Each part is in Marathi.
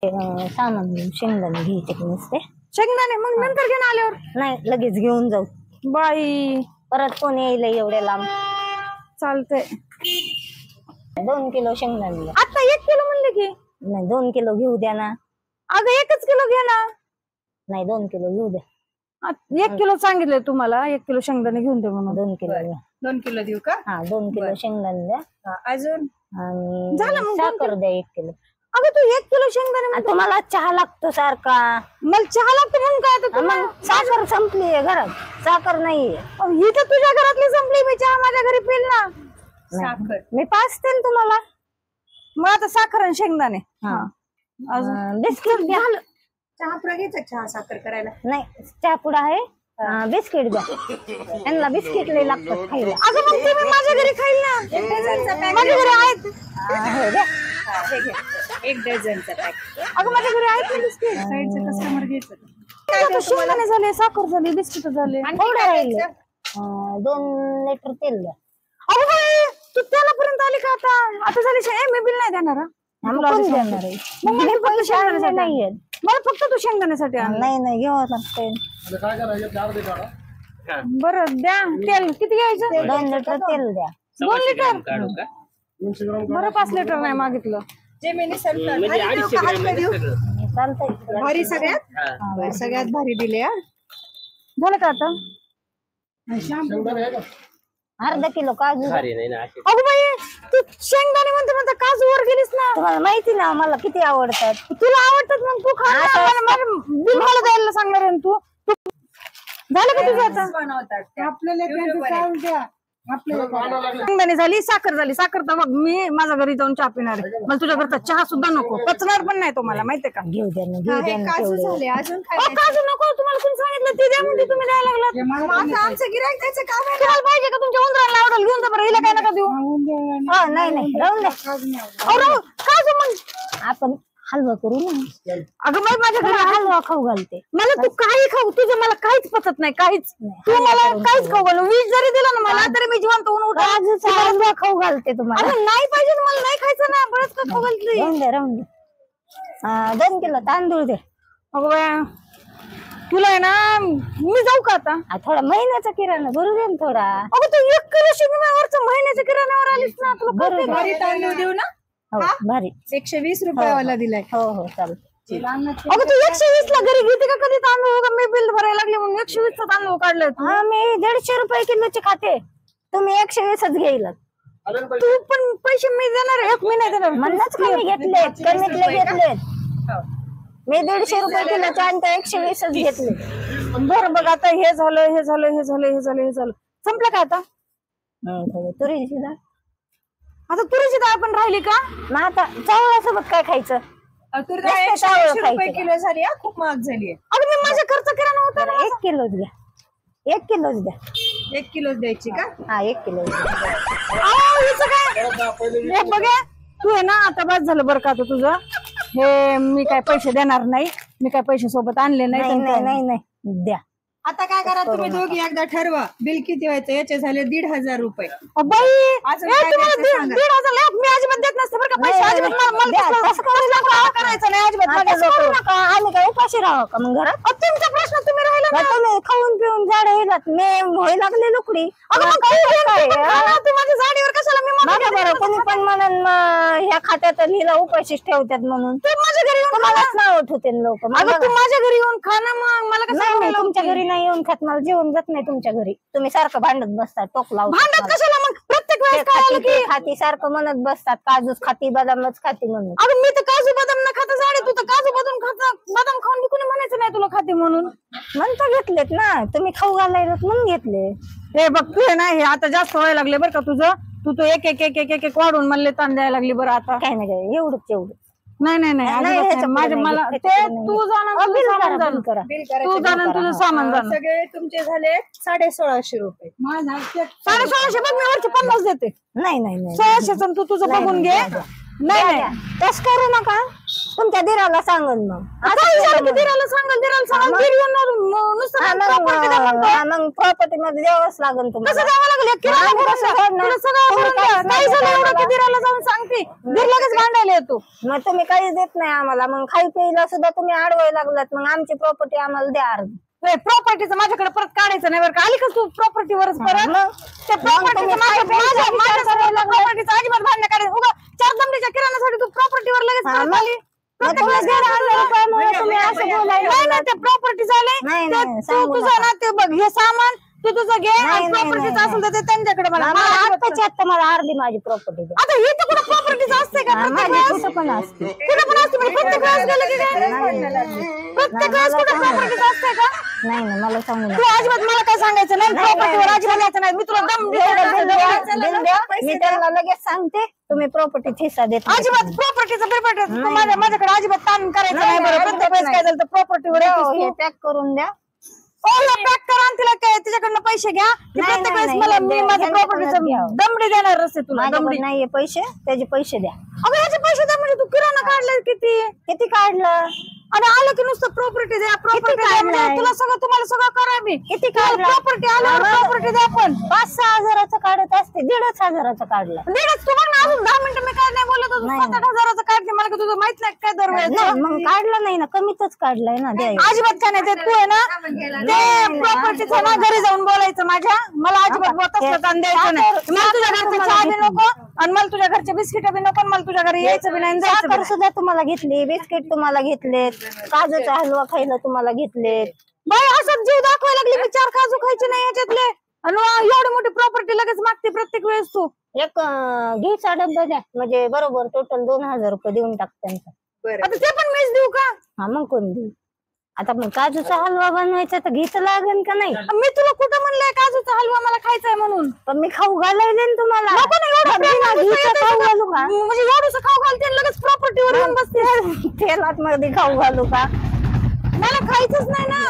सामान शेंगदाणे घ्यायचे नसते. शेंगदाणे मग नंतर घेऊन आल्यावर नाही लगेच घेऊन जाऊ. बाई परत कोण येईल एवढ्या लांब. चालतंय. 2 किलो शेंगदाणे. आता 1 किलो म्हणले की नाही 2 किलो घेऊ द्या ना. अगं 1च किलो घे ना. नाही 2 किलो घेऊ द्या. 1 किलो सांगितलंय तुम्हाला. 1 किलो शेंगदाणे घेऊन दे म्हणून. 2 किलो द्या. 2 किलो देऊ का? हा 2 किलो शेंगदाणे द्या. अजून आणि झालं मग साखर द्या 1 किलो. अगं तू 1 किलो शेंगदाणे आणि तुम्हाला चहा लागतो सारखा. मला चहा लागतो म्हणून काय तर मग साखर संपली आहे घरात. साखर नाहीये. ही तर तुझ्या घरातली संपली. मी चहा माझ्या घरी पिल ना. साखर मी पाचते ना तुम्हाला. मग आता साखर आणि शेंगदाणे. बिस्किट द्या. चहा पुढे घ्यायचा. चहा साखर करायला नाही चहा पुडा आहे. बिस्किट द्या. त्यांना बिस्किट लय लागतात खायला. अगं मग तुम्ही माझ्या घरी खाईल ना. माझ्या घरी आहेत. हो द्या. 1 डझनचा पॅक. अगं माझ्या घरी आहेत ना बिस्किट. साईडचं कस्टमर घ्यायचं. शेंगदाणे झाले, साखर झाली, बिस्किट झाले. थोडं राहिले. 2 लिटर तेल द्या. अगं बाई तू तेलापर्यंत आली का आता? आता झाली. मी बिल नाही देणार. नाही मला फक्त तू शेंगदाण्यासाठी आण. नाही घेऊ लागते. बरं द्या. तेल किती घ्यायचं? 2 लिटर तेल द्या. 2 लिटर. बरं 5 लिटर नाही मागितलं. भारी सगळ्यात भारी दिले. झालं का आता? अर्धा किलो काजू. अगं बाई तू शेंगदाणे म्हणते काजू वर गेलीस ना. तुम्हाला माहिती ना मला किती आवडतात. तुला आवडतात मग तू खा. बिल मला द्यायला सांगणार आहे तू. झालं का तुझं आता? आपल्याला शेंगदाणे झाली, साखर झाली. साखर तर बघ मी माझ्या घरी जाऊन चहा पिणार आहे. मला तुझ्या घरचा चहा सुद्धा नको. पचणार पण नाही तुम्हाला माहितीये का? घेऊ द्या ना घेऊ द्या ना तेवढे. काजू नको. तुम्हाला कोणी सांगितलं ते द्या म्हणजे तुम्ही द्यायला लागलात. आमचं गिऱ्हाईक द्यायचं काम आहे. तुम्हाला पाहिजे का तुमच्या उंदराला आवडेल घेऊन जा. बरं हिला काय नका देऊ. नाही राहून द्या. काजू मग आपण हलवा करू ना. अगं बाई माझ्या घरी हलवा खाऊ घालते. मला तू काही खाऊ. तुझं मला काहीच पचत नाही. काहीच. तू मला काहीच खाऊ घालू. 20 जरी दिला ना मला तरी मी जिवंत होऊन हलवा खाऊ घालते तुम्हाला. नाही पाहिजे मला. नाही खायचं ना. बरंच का खाऊ घालते. राहून द्या. 2 किलो तांदूळ दे. अगं बाया तुला आहे ना मी जाऊ का आता? थोडा महिन्याचा किराणा भरू दे ना थोडा. अगं तू 1 किलो शेंगदाण्यावरचं महिन्याच्या किराण्यावर आलीस ना. तुला तांदूळ देऊ ना. हो भारी. 120 रुपयावाला दिलाय. हो चालेल. अगं तू 120 ला घरी घेते का कधी तांदूळ? मी बिल भरायला लागले म्हणून 120 चा तांदूळ काढलाय. मी 150 रुपये किलोचे खाते. तुम्ही 120च घेईल. तू पण पैसे मी देणार. मी नाही देणार. म्हणूनच कमी घेतले. कमीतले घेतले. मी 150 रुपये किलोचे आणि 120च घेतले. बरं बघ आता हे झालं. संपलं का आता? तुरीची डाळ. आता तुरीची डाळ पण राहिली का? मग आता चावळासोबत काय खायचं? किलो झाली. खूप महाग झाली. अगं मी माझ्या खर्च किराणा होता ना. 1 किलोच द्या. 1 किलोच द्या. 1 किलो द्यायची का? हा 1 किलो. हे बघा तू आहे ना आता बस झालं बरं का आता तुझं. हे मी काय पैसे देणार नाही. मी काय पैसे सोबत आणले नाही द्या. आता काय करा तुम्ही दोघी एकदा ठरवा. बिल किती व्हायचं? याचे झाले 1,500 रुपये. बाई 1,500 मी अजिबात देत नसते बरं का पैसे. करायचं नाही अजिबात. आम्ही काय उपाशी राहू का मग घरात? तुमचा प्रश्न. तुम्ही राहिला तुम्ही खाऊन पिऊन झाड येतात. मी होय लागले लुकडी. तू माझ्या झाडीवर कशाला मी बरं कोणी पण म्हणून ह्या खात्यात हिला उपाशीच ठेवतात म्हणून तू माझ्या घरी येऊन तुम्हालाच नाव ठेवते लोक. तू माझ्या घरी येऊन खा ना. मग मला नाही तुमच्या घरी नाही येऊन खात. मला जेवण जात नाही तुमच्या घरी. तुम्ही सारखं भांडत बसतात. टोक लावून भांडत कशाला? मग प्रत्येक वेळेस खाती सारखं म्हणत बसतात. काजूच खाती बदामच खाती म्हणून. अगं मी तर काजू बदाम न खाता झाडे. तू तर काजू बदाम खाता. बदाम खाऊन कोणी म्हणायचं नाही तुला खाते म्हणून. म्हणता घेतलेत ना तुम्ही खाऊ घालायला म्हणून घेतले. हे बघ तू ना हे आता जास्त व्हायला लागले बरं का तुझं. तू एक वाढून म्हणले ताण द्यायला लागली. बरं आता काय नाही एवढंच एवढं. नाही मला ते तू जाणं तुझं सामान तुझं सामान जाणं. सगळे तुमचे झाले 1,650 रुपये. 1,650 बघ मी वरचे 50 देते. नाही 1,600 तू तुझं बघून घे. नाही तस करू नका, तुमच्या दिराला सांगन मग. काय झालं की दिराला सांगाल दीर येणार नुसतं property द्या म्हणतो. मग प्रॉपर्टी मध्ये द्यावंच लागेल तुम्हाला. कसं द्यावं लागेल? एक किराणा भरून द्या. तुला सगळं भरून द्या. काय झालं एवढं की दिराला जाऊन सांगते? दीर लगेच भांडायला येतो. मग तुम्ही काहीच देत नाही आम्हाला, मग खाई प्यायला सुद्धा तुम्ही अडवायला लागलात, मग आमची प्रॉपर्टी आम्हाला द्या अर्धी. प्रॉपर्टीचं माझ्याकडे परत काढायचं नाही बरं का? आली का तू प्रॉपर्टीवरच परत? त्या प्रॉपर्टीचं प्रॉपर्टीचं अजिबात भांडण काढायचं. उगा 4 दमडीच्या किराणासाठी तू प्रॉपर्टीवर लगेच परत आली. तुम्ही 1,500 रुपयामुळे तुम्ही असं बोलायला नाही ते प्रॉपर्टी झाले. नाही, नाही, तू तुझं ना ते बघ, हे सामान तू तुझं घे. नाही, प्रॉपर्टीचं असेल तर ते त्यांच्याकडे मला आत्ताच्या आत्ता मला अर्धी माझी प्रॉपर्टी द्या. आता हे तर कुठं प्रॉपर्टीचं असते का? माझी कुठं पण असते. कुठं पण असते म्हणजे प्रत्येक वेळेस गेलं की काय? प्रत्येक वेळेस कुठं प्रॉपर्टीचं असते का? नाही नाही, मला सांगू तू नका. अजिबात मला काय सांगायचं नाही. प्रॉपर्टीवर अजिबात यायचं नाही. मी तुला दम बिल द्या, मी त्यांना लगेच सांगते, तुम्ही प्रॉपर्टी हिस्सा देत नाही. अजिबात प्रॉपर्टीचं माझ्याकडे अजिबात ताण करायचं नाही बरं. प्रत्येक वेळेस काय झालं तर प्रॉपर्टीवर हे पॅक करून द्या. पॅक करा आणि तिला काय तिच्याकडनं पैसे घ्या. प्रत्येक वेळेस मला मी माझ्या प्रॉपर्टीचं दमडी देणार असते तुला. दमडी नाहीये पैसे, त्याचे पैसे द्या. अगं ह्याचे पैसे द्या म्हणजे तू किराणा काढलाय किती काढलं आणि आलं की नुसतं प्रॉपर्टी द्या प्रॉपर्टी तुला सगळं तुम्हाला सगळं करा मी. किती काढलं? प्रॉपर्टी आल्यावर प्रॉपर्टी द्या. पण 5-6 हजाराचं काढत असते, 1,500 काढलं. दीडच तू बघ ना, अजून 10 मिनिटं मी काय नाही बोलत होतो. 7-8 हजाराचं काढते. मला का तुझं माहित नाही काय दरवेळेस? नाही, मग काढलं नाही ना, कमीतच काढलंय ना. द्या अजिबात काय नाही ते तू आहे ना ते प्रॉपर्टीचं ना घरी जाऊन बोलायचं माझ्या. मला अजिबात बोलत असलं ताण द्यायचं नाही. मला तुझ्या घरचं चहा बी नको आणि मला तुझ्या घरचे बिस्किट बी नको. मला तुझ्या घरी यायचं बी नाही, जायचं बी साखर नाही. सुद्धा तुम्हाला घेतली, बिस्किट तुम्हाला घेतलेत, काजूचा हलवा खायला तुम्हाला घेतलेत. बाई असं जीव दाखवायला लागली मी 4 काजू खायचे नाही याच्यातले आणि एवढी मोठी प्रॉपर्टी लगेच मागते प्रत्येक वेळेस तू. एक घीचा डब्बा द्या, म्हणजे बरोबर टोटल 2,000 रुपये देऊन टाक त्यांचा. आता ते पण मीच देऊ का? हा मग कोण देऊ? आता मग काजूचा हलवा बनवायचा तर घीच लागेल का नाही? मी तुला कुठं म्हणलंय काजूचा हलवा मला खायचाय म्हणून? पण मी खाऊ घालायले ना तुम्हाला. नको ना एवढं प्रेमाने घीचं खाऊ घालू का? म्हणजे एवढंसं खाऊ घालते लगेच प्रॉपर्टीवर येऊन बसते. तेलात मध्ये खाऊ घालू का? मला खायचंच नाही ना.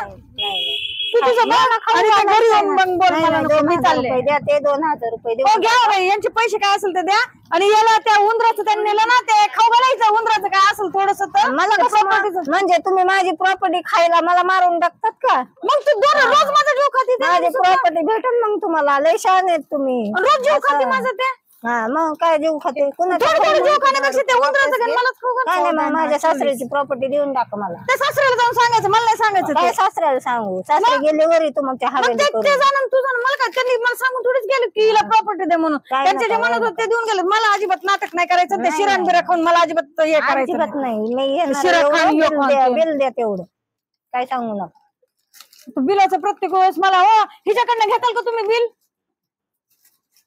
तू तुझं घरी येऊन मग बोल मला नको. मी चालले. द्या ते 2,000 रुपये हो घ्या बाई, यांचे पैसे काय असेल ते द्या. आणि याला त्या उंदराचं त्यांनी नेलं ना, ते खाऊ घालायचं. उंदराचं काय असेल थोडस तर मला प्रॉपर्टीचं. म्हणजे तुम्ही माझी प्रॉपर्टी खायला मला मारून टाकतात का? मग तू रोज माझा जीव खाती. माझी प्रॉपर्टी भेटेल मग तुम्हाला. लय शहाणे आहेत तुम्ही. रोज जीव खाती माझं ते. हा मग काय जीव खाते? थोडं जीव खाण्यापेक्षा ते उंदराचं घेऊन मलाच खाऊ घाल. काय नाही, मग माझ्या सासऱ्याची प्रॉपर्टी देऊन टाका मला. त्या सासऱ्याला जाऊन सांगायचं, मला नाही सांगायचं. काय सासऱ्याला सांगू? सासरे गेले वरी तुमच्या हवेली ते करून. जाणून तू जाणून मला काय त्यांनी मला सांगून थोडीच गेले की हिला प्रॉपर्टी दे म्हणून. त्यांचे जे म्हणत होते ते देऊन गेले. मला अजिबात नाटक नाही करायचं. ते शिरण बिरा खाऊन मला अजिबात हे करायचं अजिबात नाही. मी शिरा खाऊन ये खाऊन. बिल द्या तेवढं, काय सांगू नका. बिलाचं प्रत्येक वेळेस मला हिच्याकडनं घेताल का तुम्ही बिल?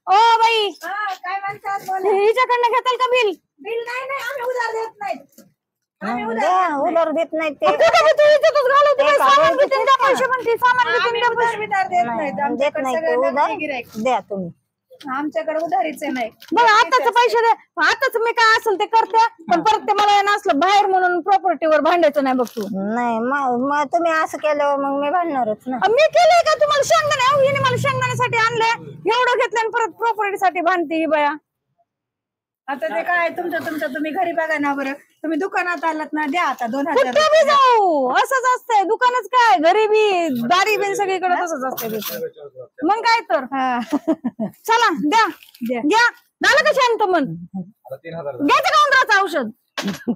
ओ बाई काय म्हणतात? हिच्याकडनं घेताल का बिल? बिल नाही नाही, आम्ही उधार देत नाही. द्या, उधार देत नाही ते. कुठं बी तू इज्जतच घालवते बाई. सामान बी तुम्ही द्या पैसे म्हणते. सामान बी तुम्ही द्या पैसे. उधार देत नाही, नाहीत. देत आमच्याकडे नाही ते सगळं उधार. नगदी गिऱ्हाईक. द्या तुम्ही. आमच्याकडे उधारीच नाही. बघ आताच पैसे दे. आताच मी काय असेल ते करते. पण परत ते मला नसलं बाहेर म्हणून प्रॉपर्टीवर भांडायचं नाही बघ तू. नाही मग तुम्ही असं केल्यावर मग मी भांडणारच ना. मी केलंय का तुम्हाला शेंगदाणे? हिने मला शेंगदाण्यासाठी आणले, एवढं घेतलं आणि परत प्रॉपर्टीसाठी भांडते ही बाया. आता ते काय तुमचं तुम्ही घरी बघा ना बरं. तुम्ही दुकानात आलात ना, द्या आता 2,000. कुठं बी जाऊ असंच असतंय. दुकानच काय, घरी बी दारी बी सगळीकडे तसंच असतंय. मग काय तर चला द्या घ्या. झालं का शांत मन? घ्यायचं का उंदराचं औषध?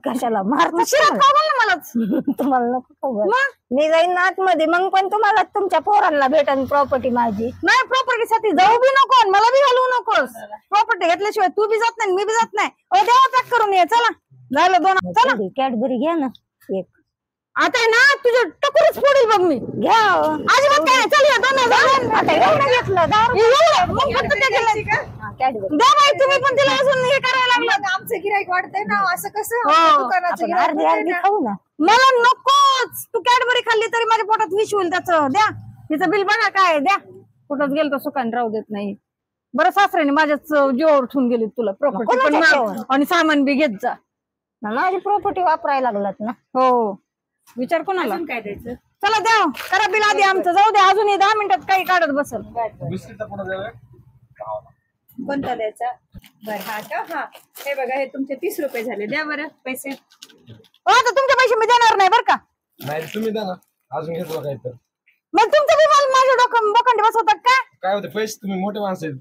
कशाला मारता? शिरात खाऊ घाल ना मलाच. तुम्हाला नको खाऊ घाल. मग मी जाईन आतमध्ये, मग पण तुम्हाला तुमच्या पोरांना भेटन प्रॉपर्टी माझी. नाही प्रॉपर्टीसाठी जाऊ बी नको आणि मला बी घालवू नकोस. प्रॉपर्टी घेतल्याशिवाय तू बी जात नाही मी बी जात नाही. देवा पॅक करून ये. चला झालं 2. चला कॅडबरी घ्या ना एक. आता आहे ना तुझं टकुरच फोडील बघ मी. घ्या. अजिबात काय नाही. चल या 2,000. आता एवढं घेतलं 10 रुपये. एवढं मग फक्त ते केलं. कॅडबरी द्या बाई तुम्ही पण तिला अजून हे करायला लागलं. मग आमचं गिऱ्हाईक वाढतंय ना. असं कसं? हो. आमच्या दुकानाचं आपण गिऱ्हाईक अर्धी वाढतंय अर्धी ना. खाऊ ना. मला नकोच. तू कॅडबरी खाल्ली तरी माझ्या पोटात विष होईल त्याचं. द्या तिचं बिल बघा काय. द्या कुठंच गेलं तर सुखान राहू देत नाही. बरं सासऱ्याने माझ्याच जीवावर ठेवून गेली तुला प्रॉपर्टी पण आणि सामान बी घेत जा. माझी प्रॉपर्टी वापरायला लागलात ना. हो विचार कोणाला? अजून काय द्यायचं? चला द्या करा बिल आधी आमचं. जाऊ द्या अजून 10 मिनिटात काही काढत बसल. कोणता द्यायचा? बरं हा का हा हे बघा हे तुमचे 30 रुपये झाले द्या बरं पैसे आता तुमचे पैसे मी देणार नाही बरं का नाही तुम्ही द्या ना अजून घेतलं काय तर मग तुमचं बी मला माझ्या बोकांडी बसवतात का काय होते पैसे तुम्ही मोठे माणसं आहेत.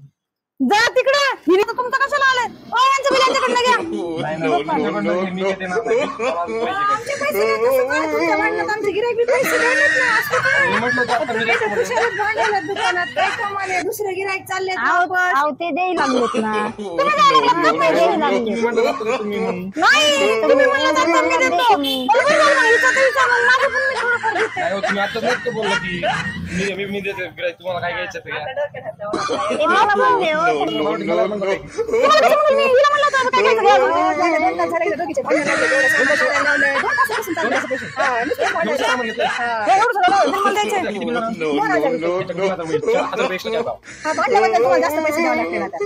जा तिकडे हिने तर तुमचं कशाला आलंय यांचं बिल यांच्याकडनं घ्या नाही ना, माझ्याकडनं मी काय देणार नाही. मला अजून पैसे घ्या. आमचे पैसे नाही, कसं काय? तुमच्या भांडणात आमचे गिऱ्हाईक बी पैसे देणार ना, असं काय? मी म्हटलं होतं आता मी इथं खुशालच भांडायला दुकानात काय कमाले दुसरे गिऱ्हाईक चालले अहो ते द्यायला लागलेत ना रुपये द्यायला लागले तुम्ही म्हटलं होतं ना तुम्ही म्हणून. नाही तुम्ही म्हणलं तर मी देतो बरोबर आहे ना? हिचं तर हिचं, मग माझं पण मी थोडंफार देते. नाही हो, तुम्ही आताच नव्हतं बोलला की मी देते गिऱ्हाईक, तुम्हाला काय घ्यायचं ते घ्या. ते मला म्हणले हो मला म्हणतो काय? तुम्हाला कसं म्हणलं मी? हिला म्हणलं होतं काय घ्यायचं घ्या. दोन तास झाले दोघीचे भांडण लागले, एवढं सांगायला करायला लावलंय. 2 तासापासून चाललंय असं पैसे. हा, नुसतं भांडायचं. काय म्हणलं? हे एवढं सगळं बिल मला द्यायचंय. किती बिल होणार? आता होईल. 4,000 रुपये extra द्या. हा, भांडल्याबद्दल तुम्हाला जास्त पैसे द्यावे लागतील आता.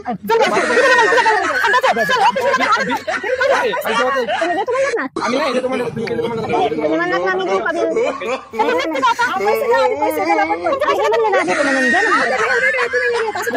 काय? काय जेवत आहे? तुम्ही देतो म्हणत ना आम्ही नाही देतो म्हणलं, तुम्ही केलं म्हणलं. तुम्ही म्हणत ना मी देऊ का बिल पैसे द्या, पैसे द्या, पटकन. पैसे म्हणले ना देतो म्हणून द्या ना. तुम्ही घेत असं